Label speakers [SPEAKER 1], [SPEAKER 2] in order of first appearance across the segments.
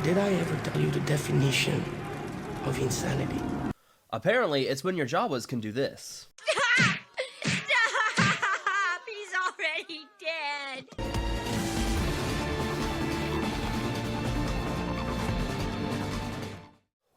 [SPEAKER 1] Did I ever tell you the definition of insanity?
[SPEAKER 2] Apparently, it's when your Jawas can do this.
[SPEAKER 3] Stop! He's already dead.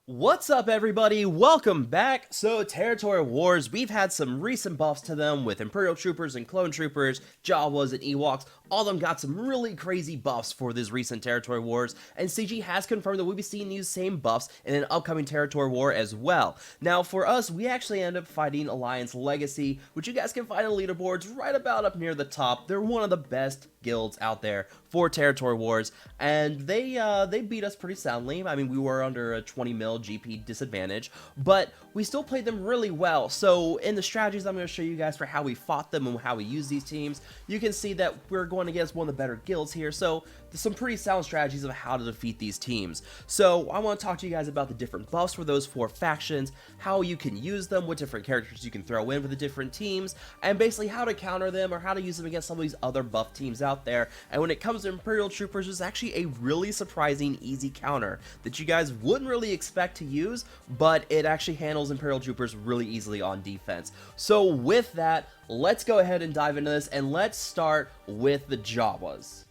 [SPEAKER 2] What's up, everybody? Welcome back. So, Territory Wars, we've had some recent buffs to them with Imperial Troopers and Clone Troopers, Jawas and Ewoks. All of them got some really crazy buffs for this recent Territory Wars, and CG has confirmed that we'll be seeing these same buffs in an upcoming Territory War as well. Now, for us, we actually end up fighting Alliance Legacy, which you guys can find on leaderboards right about up near the top. They're one of the best guilds out there for Territory Wars, and they beat us pretty soundly. I mean, we were under a 20 mil GP disadvantage, but we still played them really well. So in the strategies I'm going to show you guys for how we fought them and how we use these teams, you can see that we're going against one of the better guilds here, so there's some pretty sound strategies of how to defeat these teams. So I want to talk to you guys about the different buffs for those four factions, how you can use them, what different characters you can throw in for the different teams, and basically how to counter them or how to use them against some of these other buff teams out there. And when it comes to Imperial Troopers, it's actually a really surprising easy counter that you guys wouldn't really expect to use, but it actually handles Imperial Troopers really easily on defense. So with that, let's go ahead and dive into this, and let's start with the Jawas.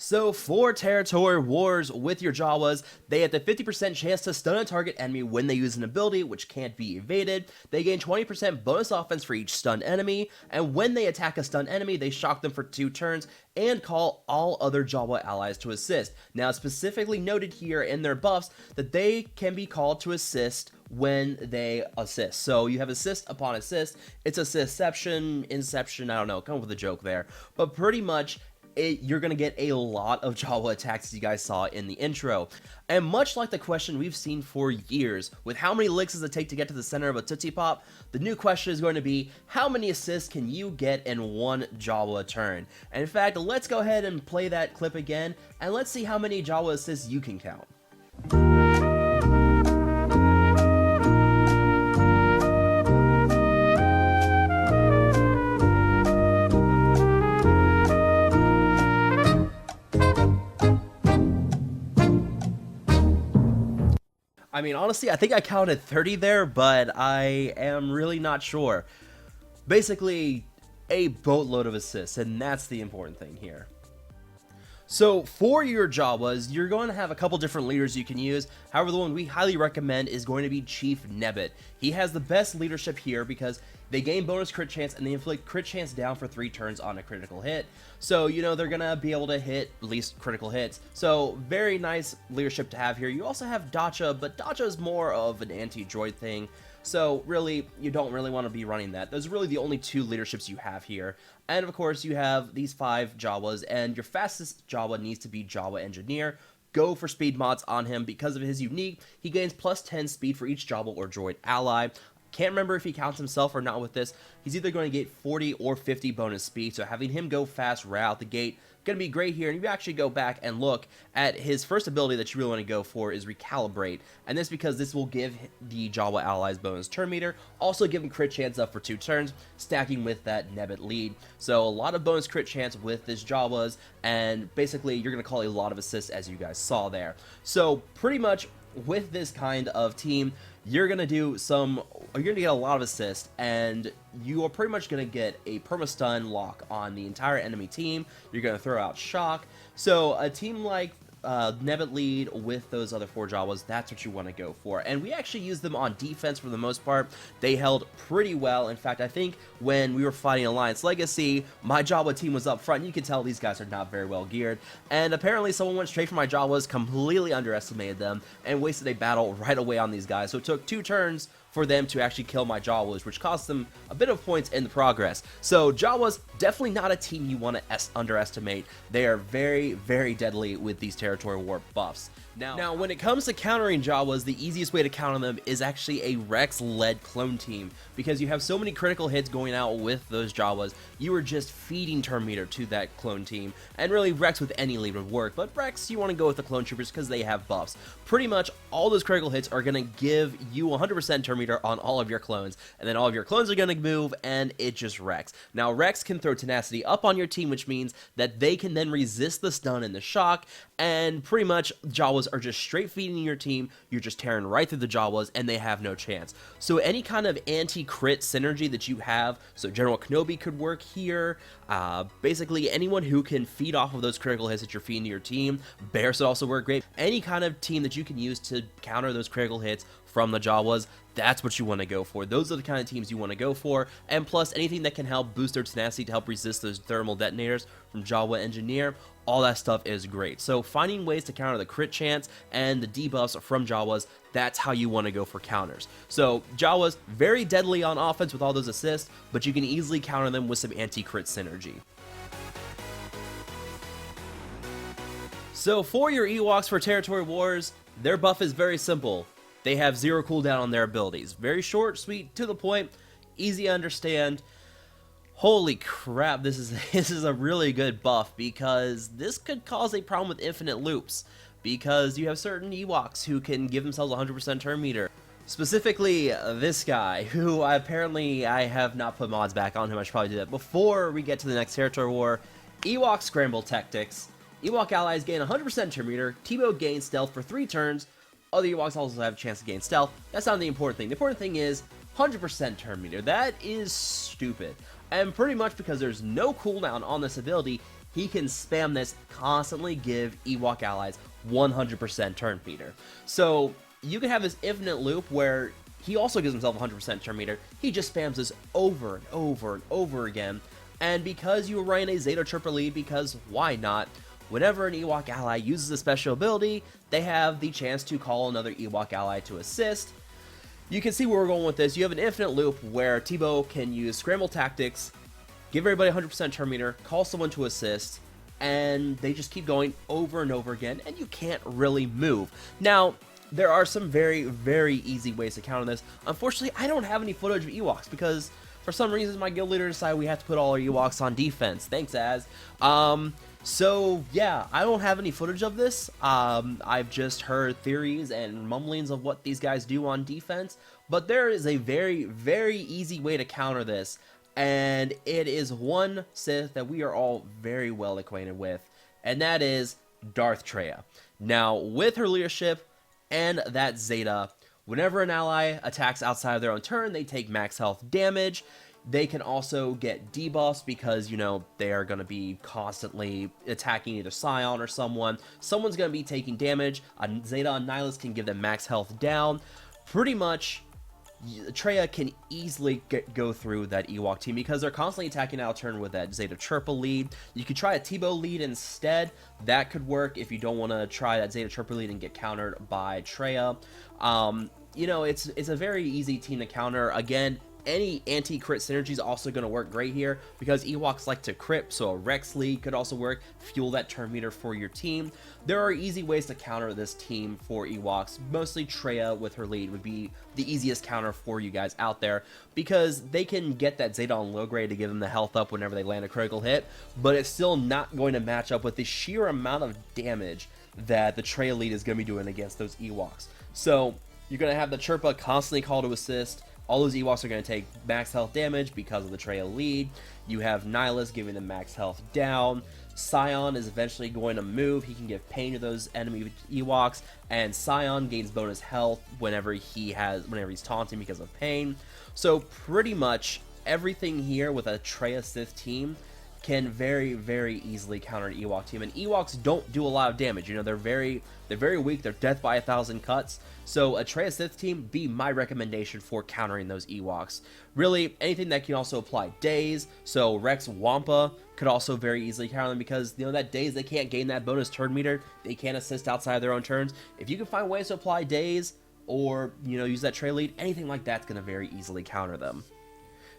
[SPEAKER 2] So for Territory Wars with your Jawas, they have the 50% chance to stun a target enemy when they use an ability which can't be evaded. They gain 20% bonus offense for each stunned enemy, and when they attack a stunned enemy, they shock them for 2 turns and call all other Jawa allies to assist. Now, specifically noted here in their buffs that they can be called to assist when they assist. So you have assist upon assist. It's assistception, inception, I don't know, come up with a joke there. But pretty much, you're going to get a lot of Jawa attacks as you guys saw in the intro. And much like the question we've seen for years, with how many licks does it take to get to the center of a Tootsie Pop, the new question is going to be, how many assists can you get in one Jawa turn? And in fact, let's go ahead and play that clip again, and let's see how many Jawa assists you can count. I mean, honestly, I think I counted 30 there, but I am really not sure. Basically, a boatload of assists, and that's the important thing here. So for your Jawas, you're going to have a couple different leaders you can use. However, the one we highly recommend is going to be Chief Nebbit. He has the best leadership here because they gain bonus crit chance and they inflict crit chance down for 3 turns on a critical hit. So, you know, they're going to be able to hit at least critical hits. So very nice leadership to have here. You also have Dacha, but Dacha is more of an anti-droid thing. So really, you don't really want to be running that. Those are really the only 2 leaderships you have here. And of course, you have these 5 Jawas, and your fastest Jawa needs to be Jawa Engineer. Go for speed mods on him because of his unique. He gains plus 10 speed for each Jawa or droid ally. Can't remember if he counts himself or not with this. He's either going to get 40 or 50 bonus speed, so having him go fast right out the gate going to be great here. And you actually go back and look at his first ability that you really want to go for is Recalibrate, and this because this will give the Jawa allies bonus turn meter, also give him crit chance up for 2 turns, stacking with that Nebbit lead. So a lot of bonus crit chance with this Jawas, and basically you're going to call a lot of assists as you guys saw there. So pretty much with this kind of team, you're going to get a lot of assists, and you are pretty much going to get a perma-stun lock on the entire enemy team. You're going to throw out shock. So a team like Nebbit lead with those other 4 Jawas, that's what you want to go for. And we actually used them on defense for the most part. They held pretty well. In fact, I think when we were fighting Alliance Legacy, my Jawa team was up front. You can tell these guys are not very well geared. And apparently someone went straight for my Jawas, completely underestimated them, and wasted a battle right away on these guys. So it took 2 turns for them to actually kill my Jawas, which cost them a bit of points in the progress. So Jawas, definitely not a team you want to underestimate. They are very, very deadly with these Territory War buffs. Now, when it comes to countering Jawas, the easiest way to counter them is actually a Rex-led clone team, because you have so many critical hits going out with those Jawas, you are just feeding turn meter to that clone team, and really Rex with any lead would work, but Rex, you want to go with the clone troopers because they have buffs. Pretty much all those critical hits are going to give you 100% turn meter on all of your clones, and then all of your clones are going to move, and it just wrecks. Now, Rex can throw tenacity up on your team, which means that they can then resist the stun and the shock, and pretty much Jawas are just straight feeding your team. You're just tearing right through the Jawas, and they have no chance. So any kind of anti-crit synergy that you have, so General Kenobi could work here, basically anyone who can feed off of those critical hits that you're feeding to your team. Bears would also work great. Any kind of team that you can use to counter those critical hits from the Jawas, that's what you want to go for. Those are the kind of teams you want to go for, and plus anything that can help boost their tenacity to help resist those thermal detonators from Jawa Engineer, all that stuff is great. So finding ways to counter the crit chance and the debuffs from Jawas, that's how you want to go for counters. So Jawas, very deadly on offense with all those assists, but you can easily counter them with some anti-crit synergy. So for your Ewoks for Territory Wars, their buff is very simple. They have 0 cooldown on their abilities. Very short, sweet, to the point, easy to understand. Holy crap, this is a really good buff, because this could cause a problem with infinite loops, because you have certain Ewoks who can give themselves 100% turn meter. Specifically, this guy, who I have not put mods back on him. I should probably do that before we get to the next Territory War. Ewok Scramble Tactics. Ewok allies gain 100% turn meter. Teebo gains stealth for 3 turns. Other Ewoks also have a chance to gain stealth. That's not the important thing. The important thing is 100% turn meter. That is stupid. And pretty much because there's no cooldown on this ability, he can spam this, constantly give Ewok allies 100% turn meter. So you can have this infinite loop where he also gives himself 100% turn meter. He just spams this over and over and over again. And because you run a Zeta Trooper lead, because why not? Whenever an Ewok ally uses a special ability, they have the chance to call another Ewok ally to assist. You can see where we're going with this. You have an infinite loop where Teebo can use Scramble Tactics, give everybody 100% turn meter, call someone to assist, and they just keep going over and over again, and you can't really move. Now, there are some very, very easy ways to counter this. Unfortunately, I don't have any footage of Ewoks, because for some reason my guild leader decided we have to put all our Ewoks on defense. Thanks, Az. So yeah, I don't have any footage of this. I've just heard theories and mumblings of what these guys do on defense, but there is a very, very easy way to counter this, and it is one Sith that we are all very well acquainted with, and that is Darth Traya. Now, with her leadership and that Zeta, whenever an ally attacks outside of their own turn, they take max health damage. They can also get debuffs because, you know, they are going to be constantly attacking either Scion or someone. Someone's going to be taking damage. A Zeta and Nihilus can give them max health down. Pretty much, Traya can easily go through that Ewok team because they're constantly attacking out of turn with that Zeta Chirpa lead. You could try a Teebo lead instead. That could work if you don't want to try that Zeta Chirpa lead and get countered by Traya. You know, it's a very easy team to counter. Again, any anti-crit synergy is also going to work great here because Ewoks like to crit, so a Rex lead could also work, fuel that turn meter for your team. There are easy ways to counter this team for Ewoks. Mostly Traya with her lead would be the easiest counter for you guys out there because they can get that Zeta on low grade to give them the health up whenever they land a critical hit, but it's still not going to match up with the sheer amount of damage that the Traya lead is going to be doing against those Ewoks. So you're going to have the Chirpa constantly call to assist. All those Ewoks are going to take max health damage because of the Traya lead. You have Nihilus giving them max health down. Scion is eventually going to move. He can give pain to those enemy Ewoks, and Scion gains bonus health whenever he's taunting because of pain. So pretty much everything here with a Traya Sith team can very, very easily counter an Ewok team. And Ewoks don't do a lot of damage. You know, they're very weak. They're death by 1,000 cuts. So a Traya Sith team be my recommendation for countering those Ewoks. Really, anything that can also apply daze. So Rex Wampa could also very easily counter them because, you know, that daze, they can't gain that bonus turn meter. They can't assist outside of their own turns. If you can find ways to apply daze or, you know, use that Traya lead, anything like that's going to very easily counter them.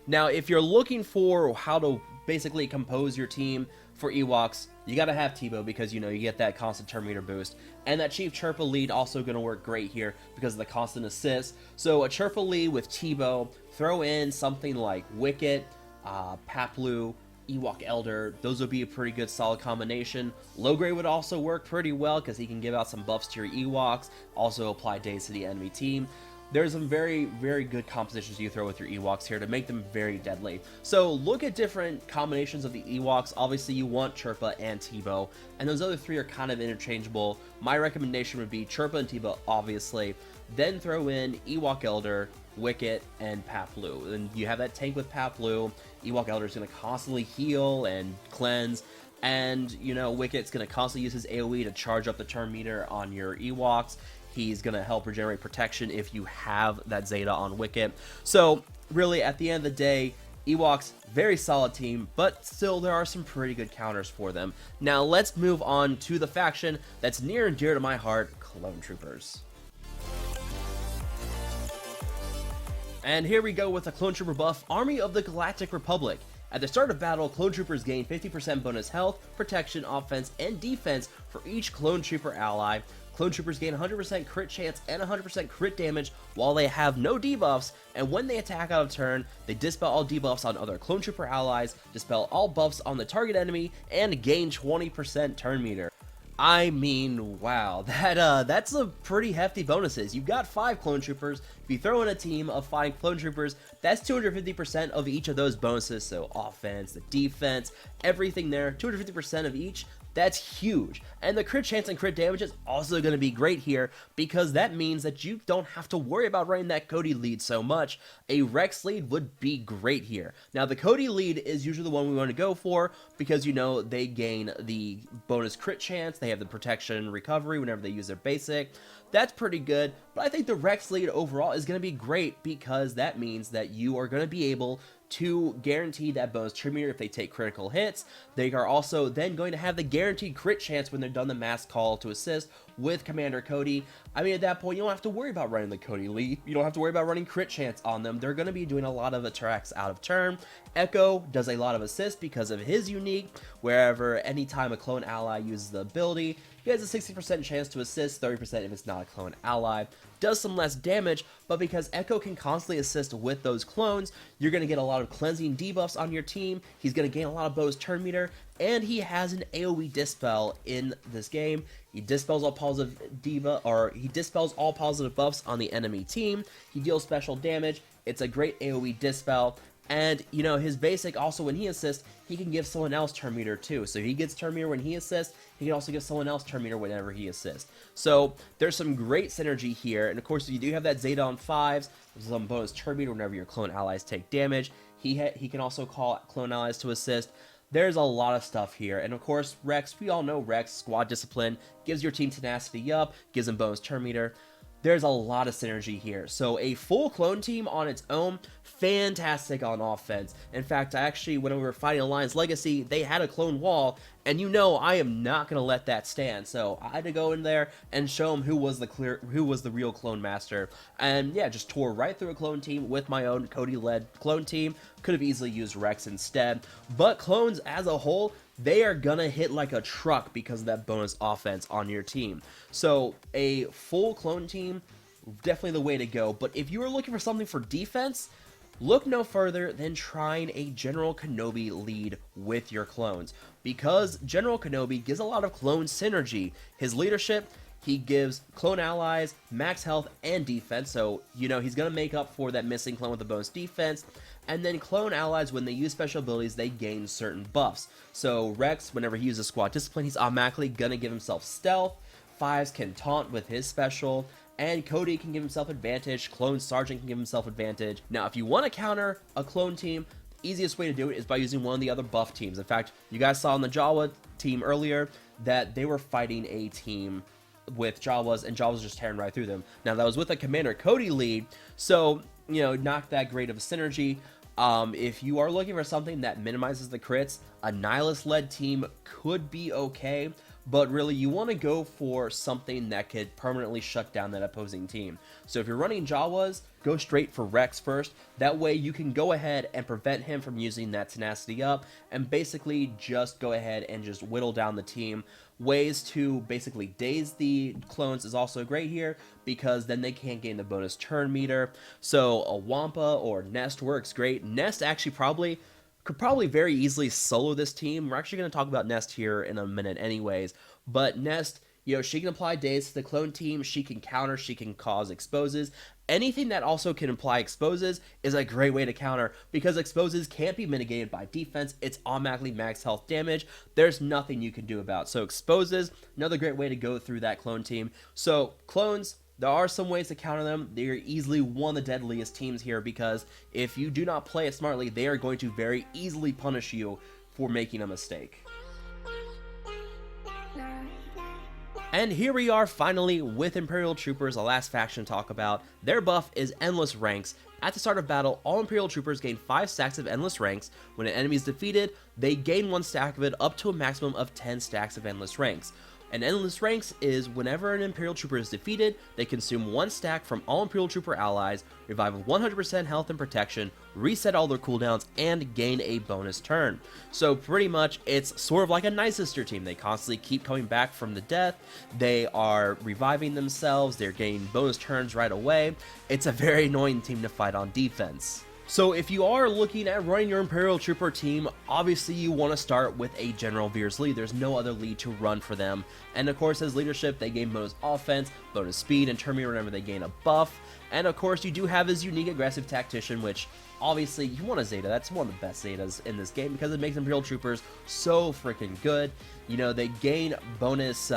[SPEAKER 2] Now, if you're looking for how to basically compose your team for Ewoks, you gotta have Teebo because, you know, you get that constant turn meter boost. And that Chief Chirpa lead also gonna work great here because of the constant assist. So a Chirpa lead with Teebo, throw in something like Wicket, Paplu, Ewok Elder. Those would be a pretty good solid combination. Logray would also work pretty well because he can give out some buffs to your Ewoks, also apply daze to the enemy team. there's some very, very good compositions you throw with your Ewoks here to make them very deadly. So look at different combinations of the Ewoks. Obviously, you want Chirpa and Teebo, and those other three are kind of interchangeable. My recommendation would be Chirpa and Teebo, obviously. Then throw in Ewok Elder, Wicket, and Paplu. And you have that tank with Paplu. Ewok Elder is going to constantly heal and cleanse. And, you know, Wicket's going to constantly use his AoE to charge up the turn meter on your Ewoks. He's going to help regenerate protection if you have that Zeta on Wicket. So, really, at the end of the day, Ewoks, very solid team, but still there are some pretty good counters for them. Now, let's move on to the faction that's near and dear to my heart, Clone Troopers. And here we go with the Clone Trooper buff, Army of the Galactic Republic. At the start of battle, Clone Troopers gain 50% bonus health, protection, offense, and defense for each Clone Trooper ally. Clone Troopers gain 100% crit chance and 100% crit damage while they have no debuffs, and when they attack out of turn, they dispel all debuffs on other Clone Trooper allies, dispel all buffs on the target enemy, and gain 20% turn meter. I mean, wow, that's a pretty hefty bonuses. You've got 5 Clone Troopers. If you throw in a team of 5 Clone Troopers, that's 250% of each of those bonuses. So offense, the defense, everything there, 250% of each. That's huge. And the crit chance and crit damage is also going to be great here because that means that you don't have to worry about running that Cody lead so much. A Rex lead would be great here. Now, the Cody lead is usually the one we want to go for because, you know, they gain the bonus crit chance. They have the protection and recovery whenever they use their basic. That's pretty good, but I think the Rex lead overall is going to be great because that means that you are going to be able to guarantee that bonus turn meter if they take critical hits. They are also then going to have the guaranteed crit chance when they're done the mass call to assist with Commander Cody. I mean, at that point, you don't have to worry about running the Cody lead. You don't have to worry about running crit chance on them. They're going to be doing a lot of attacks out of turn. Echo does a lot of assist because of his unique, wherever anytime a clone ally uses the ability, he has a 60% chance to assist, 30% if it's not a clone ally. Does some less damage, but because Echo can constantly assist with those clones, you're going to get a lot of cleansing debuffs on your team. He's going to gain a lot of bonus turn meter, and he has an AoE dispel in this game. He dispels all positive he dispels all positive buffs on the enemy team. He deals special damage. It's a great AoE dispel. And, you know, his basic also, when he assists, he can give someone else turn meter too. So he gets turn meter when he assists, he can also give someone else turn meter whenever he assists. So there's some great synergy here. And of course, if you do have that Zeta on 5s, there's some bonus turn meter whenever your clone allies take damage. He can also call clone allies to assist. There's a lot of stuff here. And of course, Rex, we all know Rex, squad discipline, gives your team tenacity up, gives them bonus turn meter. There's a lot of synergy here. So a full clone team on its own, fantastic on offense. In fact, actually, when we were fighting Alliance Legacy, they had a clone wall, and you know I am not going to let that stand. So I had to go in there and show them who was the real clone master. And yeah, just tore right through a clone team with my own Cody-led clone team. Could have easily used Rex instead. But clones as a whole, they are gonna hit like a truck because of that bonus offense on your team. So a full clone team, definitely the way to go. But if you are looking for something for defense, look no further than trying a General Kenobi lead with your clones. Because General Kenobi gives a lot of clone synergy. His leadership, he gives clone allies max health and defense, so, you know, he's going to make up for that missing clone with the bonus defense. And then clone allies, when they use special abilities, they gain certain buffs. So Rex, whenever he uses squad discipline, he's automatically going to give himself stealth. 5s can taunt with his special. And Cody can give himself advantage. Clone Sergeant can give himself advantage. Now, if you want to counter a clone team, the easiest way to do it is by using one of the other buff teams. In fact, you guys saw on the Jawa team earlier that they were fighting a team with Jawas, and Jawas just tearing right through them. Now, that was with a Commander Cody lead, so, you know, not that great of a synergy. If you are looking for something that minimizes the crits, a Nihilist-led team could be okay, but really you want to go for something that could permanently shut down that opposing team. So if you're running Jawas, go straight for Rex first. That way you can go ahead and prevent him from using that tenacity up, and basically just go ahead and just whittle down the team. Ways to basically daze the clones is also great here, because then they can't gain the bonus turn meter. So a Wampa or Nest works great. Nest actually could probably very easily solo this team. We're actually going to talk about Nest here in a minute anyways, but Nest, You know, she can apply daze to the clone team, she can counter, she can cause exposes. Anything that also can apply exposes is a great way to counter, because exposes can't be mitigated by defense. It's automatically max health damage. There's nothing you can do about it. So exposes, another great way to go through that clone team. So clones, there are some ways to counter them. They're easily one of the deadliest teams here, because if you do not play it smartly, they are going to very easily punish you for making a mistake. And here we are finally with Imperial Troopers, the last faction to talk about. Their buff is Endless Ranks. At the start of battle, all Imperial Troopers gain 5 stacks of Endless Ranks. When an enemy is defeated, they gain 1 stack of it, up to a maximum of 10 stacks of Endless Ranks. And Endless Ranks is whenever an Imperial Trooper is defeated, they consume 1 stack from all Imperial Trooper allies, revive with 100% health and protection, reset all their cooldowns, and gain a bonus turn. So pretty much, it's sort of like a Night Sister team. They constantly keep coming back from the death, they are reviving themselves, they're gaining bonus turns right away. It's a very annoying team to fight on defense. So if you are looking at running your Imperial Trooper team, obviously you want to start with a General Veers lead. There's no other lead to run for them. And of course, as leadership, they gain bonus offense, bonus speed, and turn me whenever they gain a buff. And of course, you do have his unique aggressive tactician, which obviously you want a Zeta. That's one of the best Zetas in this game, because it makes Imperial Troopers so freaking good. You know, they gain bonus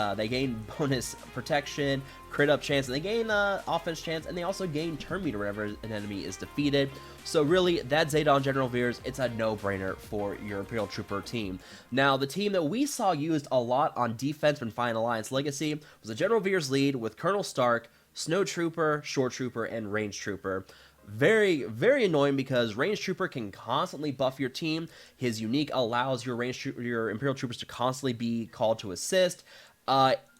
[SPEAKER 2] protection, crit up chance, and they gain offense chance, and they also gain turn meter whenever an enemy is defeated. So really, that Zeta on General Veers, it's a no-brainer for your Imperial Trooper team. Now, the team that we saw used a lot on defense when fighting Alliance Legacy was a General Veers lead with Colonel Stark, Snow Trooper, Shore Trooper, and Range Trooper. Very, very annoying, because Range Trooper can constantly buff your team. His unique allows your Imperial Troopers to constantly be called to assist.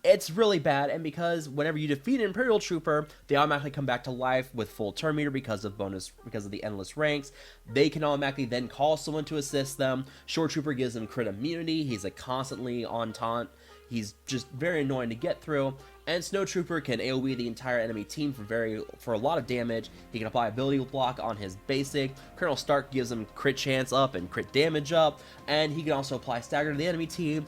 [SPEAKER 2] It's really bad, and because whenever you defeat an Imperial Trooper, they automatically come back to life with full turn meter because of the Endless Ranks. They can automatically then call someone to assist them. Shore Trooper gives them crit immunity. He's constantly on taunt. He's just very annoying to get through. And Snow Trooper can AoE the entire enemy team for a lot of damage. He can apply ability block on his basic. Colonel Stark gives him crit chance up and crit damage up, and he can also apply stagger to the enemy team.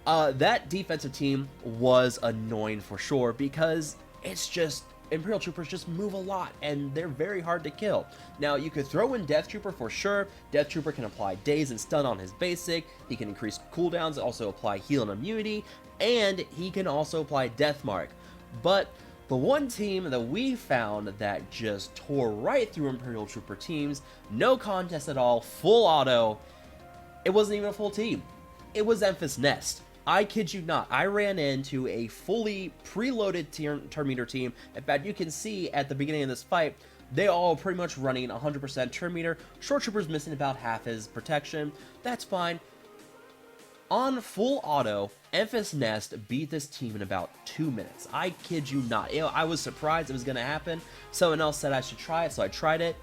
[SPEAKER 2] That defensive team was annoying for sure, because it's just Imperial Troopers just move a lot, and they're very hard to kill. Now, you could throw in Death Trooper for sure. Death Trooper can apply daze and stun on his basic. He can increase cooldowns, also apply heal and immunity, and he can also apply Death Mark. But the one team that we found that just tore right through Imperial Trooper teams, no contest at all, full auto, it wasn't even a full team. It was Enfys Nest. I kid you not, I ran into a fully preloaded turn meter team. In fact, you can see at the beginning of this fight, they all pretty much running 100% turn meter. Short Trooper's missing about half his protection. That's fine. On full auto, Enfys Nest beat this team in about 2 minutes. I kid you not. You know, I was surprised it was going to happen. Someone else said I should try it, so I tried it.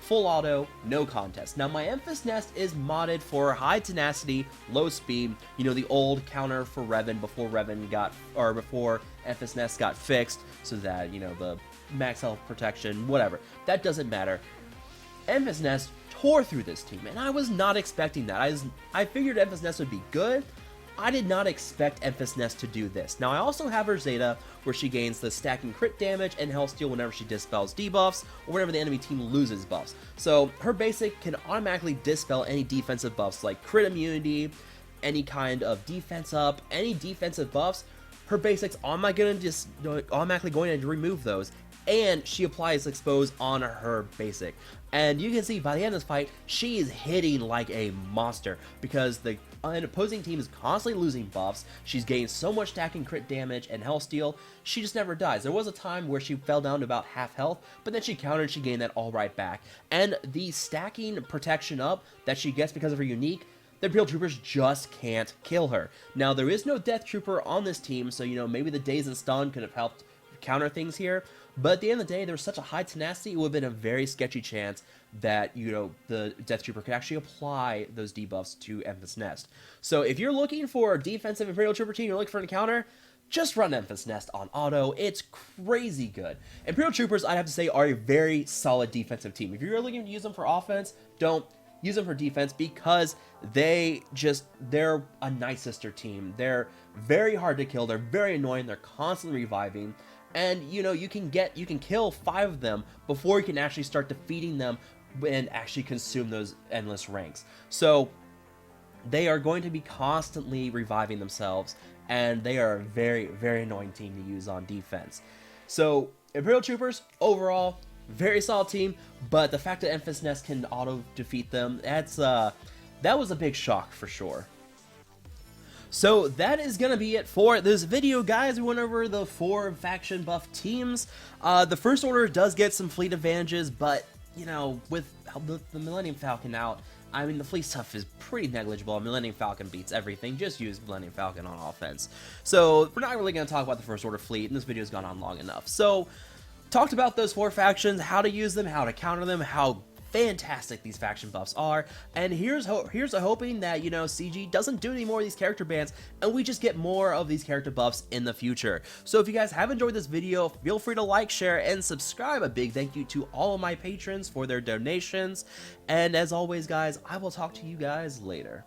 [SPEAKER 2] Full auto, no contest. Now, my Enfys Nest is modded for high tenacity, low speed. You know, the old counter for Revan before Enfys Nest got fixed, so that, you know, the max health protection, whatever. That doesn't matter. Enfys Nest tore through this team, and I was not expecting that. I figured Enfys Nest would be good. I did not expect Enfys Nest to do this. Now, I also have her Zeta, where she gains the stacking crit damage and health steal whenever she dispels debuffs, or whenever the enemy team loses buffs. So, her basic can automatically dispel any defensive buffs, like crit immunity, any kind of defense up, any defensive buffs. Her basics automatically going to remove those, and she applies expose on her basic. And you can see by the end of this fight, she is hitting like a monster, because the opposing team is constantly losing buffs. She's gained so much stacking crit damage and health steal, she just never dies. There was a time where she fell down to about half health, but then she countered, she gained that all right back. And the stacking protection up that she gets because of her unique, the Imperial Troopers just can't kill her. Now, there is no Death Trooper on this team, so, you know, maybe the daze and stun could have helped counter things here, but at the end of the day, there was such a high tenacity, it would have been a very sketchy chance that, you know, the Death Trooper could actually apply those debuffs to Enfys Nest. So if you're looking for a defensive Imperial Trooper team, you're looking for an encounter, just run Enfys Nest on auto. It's crazy good. Imperial Troopers, I'd have to say, are a very solid defensive team. If you're looking to use them for offense, don't use them for defense, because they're a Night Sister team. They're very hard to kill, they're very annoying, they're constantly reviving, and you know, you can kill 5 of them before you can actually start defeating them and actually consume those endless ranks. So they are going to be constantly reviving themselves, and they are a very, very annoying team to use on defense. So Imperial Troopers, overall, very solid team, but the fact that Enfys Nest can auto-defeat them, that was a big shock for sure. So that is going to be it for this video, guys. We went over the 4 faction buff teams. The First Order does get some fleet advantages, but, you know, with the Millennium Falcon out, I mean, the fleet stuff is pretty negligible. Millennium Falcon beats everything. Just use Millennium Falcon on offense. So we're not really going to talk about the First Order fleet, and this video's gone on long enough. So, talked about those 4 factions, how to use them, how to counter them, how fantastic these faction buffs are, and here's a hoping that, you know, CG doesn't do any more of these character bans and we just get more of these character buffs in the future. So if you guys have enjoyed this video, feel free to like, share, and subscribe. A big thank you to all of my patrons for their donations, and as always, guys, I will talk to you guys later.